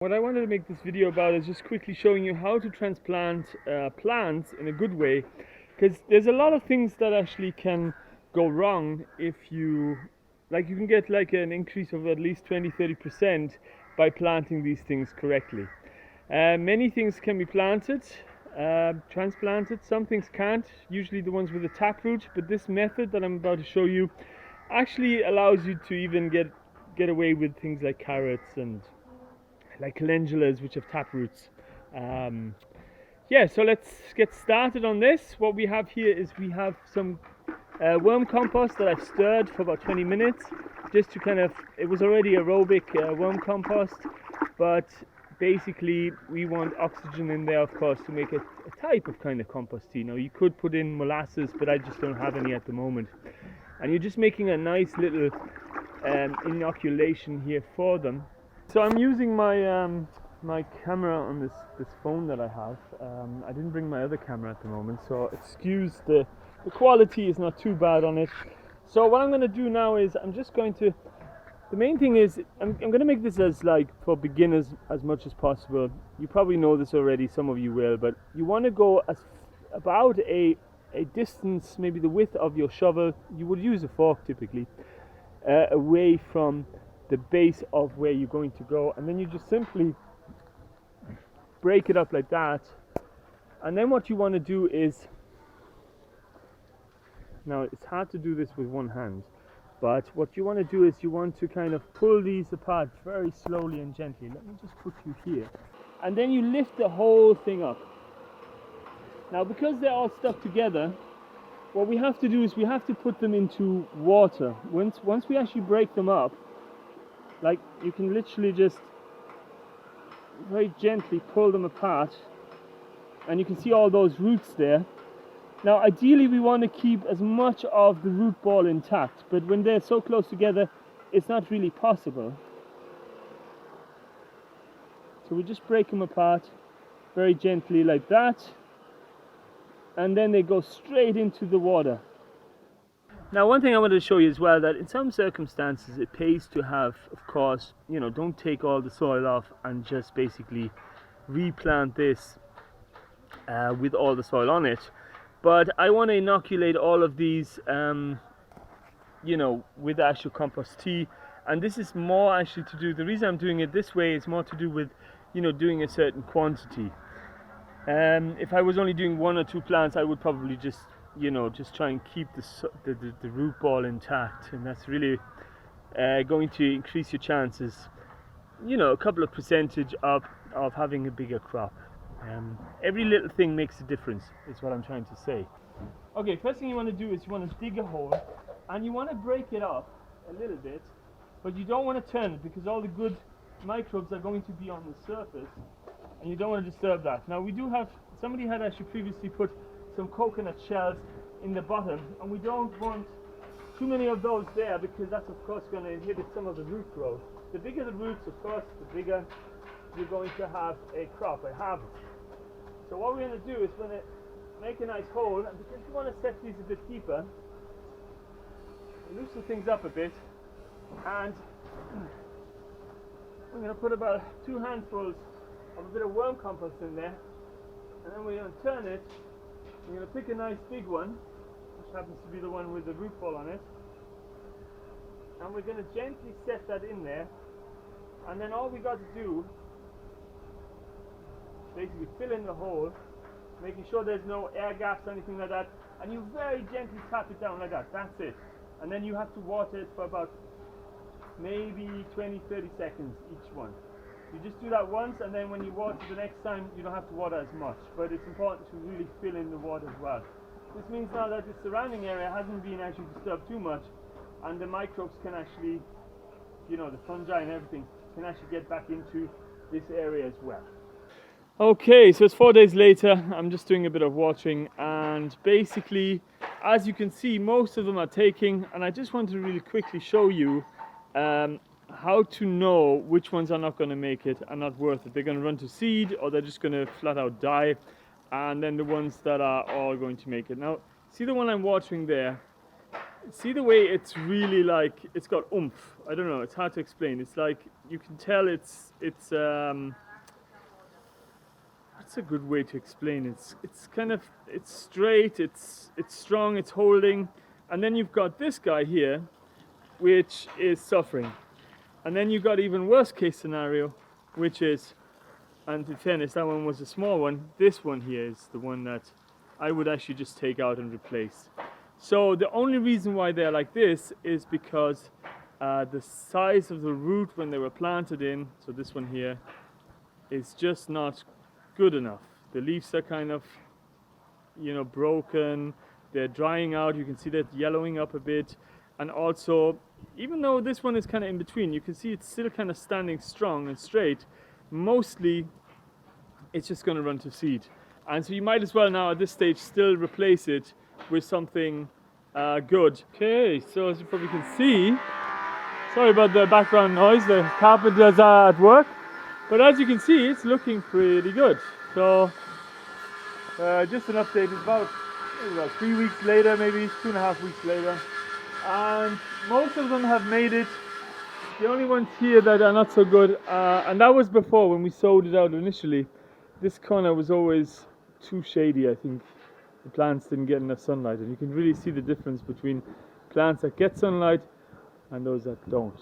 What I wanted to make this video about is just quickly showing you how to transplant plants in a good way, because there's a lot of things that actually can go wrong if you can get like an increase of at least 20-30% by planting these things correctly. Many things can be planted, transplanted, some things can't, usually the ones with a taproot, but this method that I'm about to show you actually allows you to even get away with things like carrots and like calendulas, which have tap roots. Yeah, so let's get started on this. What we have here is we have some worm compost that I've stirred for about 20 minutes, just to kind of, it was already aerobic worm compost, but basically we want oxygen in there, of course, to make it a type of kind of compost tea. Now you could put in molasses, but I just don't have any at the moment. And you're just making a nice little inoculation here for them. So I'm using my camera on this phone that I have. I didn't bring my other camera at the moment, so excuse the quality is not too bad on it. So what I'm going to do now is I'm just going to, the main thing is I'm going to make this as like for beginners as much as possible. You probably know this already, some of you will, but you want to go about a distance, maybe the width of your shovel. You would use a fork typically, away from the base of where you're going to go, and then you just simply break it up like that. And then what you want to do is, now it's hard to do this with one hand, but what you want to do is you want to kind of pull these apart very slowly and gently. Let me just put you here, and then you lift the whole thing up. Now because they're all stuck together, what we have to do is we have to put them into water. Once we actually break them up, like you can literally just very gently pull them apart, and you can see all those roots there. Now ideally we want to keep as much of the root ball intact, but when they're so close together it's not really possible. So we just break them apart very gently like that, and then they go straight into the water. Now one thing I wanted to show you as well, that in some circumstances it pays to have, of course, you know, don't take all the soil off and just basically replant this with all the soil on it. But I want to inoculate all of these, you know, with actual compost tea. And this is more actually to do, the reason I'm doing it this way is more to do with, you know, doing a certain quantity. If I was only doing 1 or 2 plants, I would probably just, you know, just try and keep the root ball intact, and that's really going to increase your chances, you know, a couple of percentage of having a bigger crop. Every little thing makes a difference, is what I'm trying to say. Okay, first thing you want to do is you want to dig a hole, and you want to break it up a little bit, but you don't want to turn it because all the good microbes are going to be on the surface, and you don't want to disturb that. Now we do have, somebody had actually previously put some coconut shells in the bottom, and we don't want too many of those there because that's of course going to inhibit some of the root growth. The bigger the roots, of course, the bigger you're going to have a crop, a harvest. So what we're going to do is we're going to make a nice hole, and because you want to set these a bit deeper, loosen things up a bit, and we're going to put about 2 handfuls of a bit of worm compost in there, and then we're going to turn it. We're going to pick a nice big one, which happens to be the one with the root ball on it, and we're going to gently set that in there, and then all we got to do is basically fill in the hole, making sure there's no air gaps or anything like that, and you very gently tap it down like that. That's it. And then you have to water it for about maybe 20-30 seconds each one. You just do that once, and then when you water the next time you don't have to water as much, but it's important to really fill in the water as well. This means now that the surrounding area hasn't been actually disturbed too much, and the microbes can actually, you know, the fungi and everything can actually get back into this area as well. Okay, so it's 4 days later. I'm just doing a bit of watering, and basically, as you can see, most of them are taking, and I just wanted to really quickly show you how to know which ones are not going to make it and not worth it. They're going to run to seed, or they're just going to flat out die, and then the ones that are all going to make it. Now, see the one I'm watering there? See the way it's really like, it's got oomph. I don't know, it's hard to explain. It's like you can tell it's what's a good way to explain it? It's kind of, it's straight, it's strong, it's holding, and then you've got this guy here, which is suffering, and then you've got even worse case scenario, which is, and in fairness, that one was a small one. This one here is the one that I would actually just take out and replace. So the only reason why they're like this is because the size of the root when they were planted in, so this one here, is just not good enough. The leaves are kind of, you know, broken. They're drying out. You can see that yellowing up a bit. And also, even though this one is kind of in between, you can see it's still kind of standing strong and straight. Mostly, it's just going to run to seed. And so you might as well now at this stage still replace it with something good. Okay, so as you probably can see, sorry about the background noise, the carpenters are at work. But as you can see, it's looking pretty good. So just an update, it's about 3 weeks later, maybe 2.5 weeks later. And most of them have made it. The only ones here that are not so good, and that was before when we sowed it out initially. This corner was always too shady, I think. The plants didn't get enough sunlight, and you can really see the difference between plants that get sunlight and those that don't.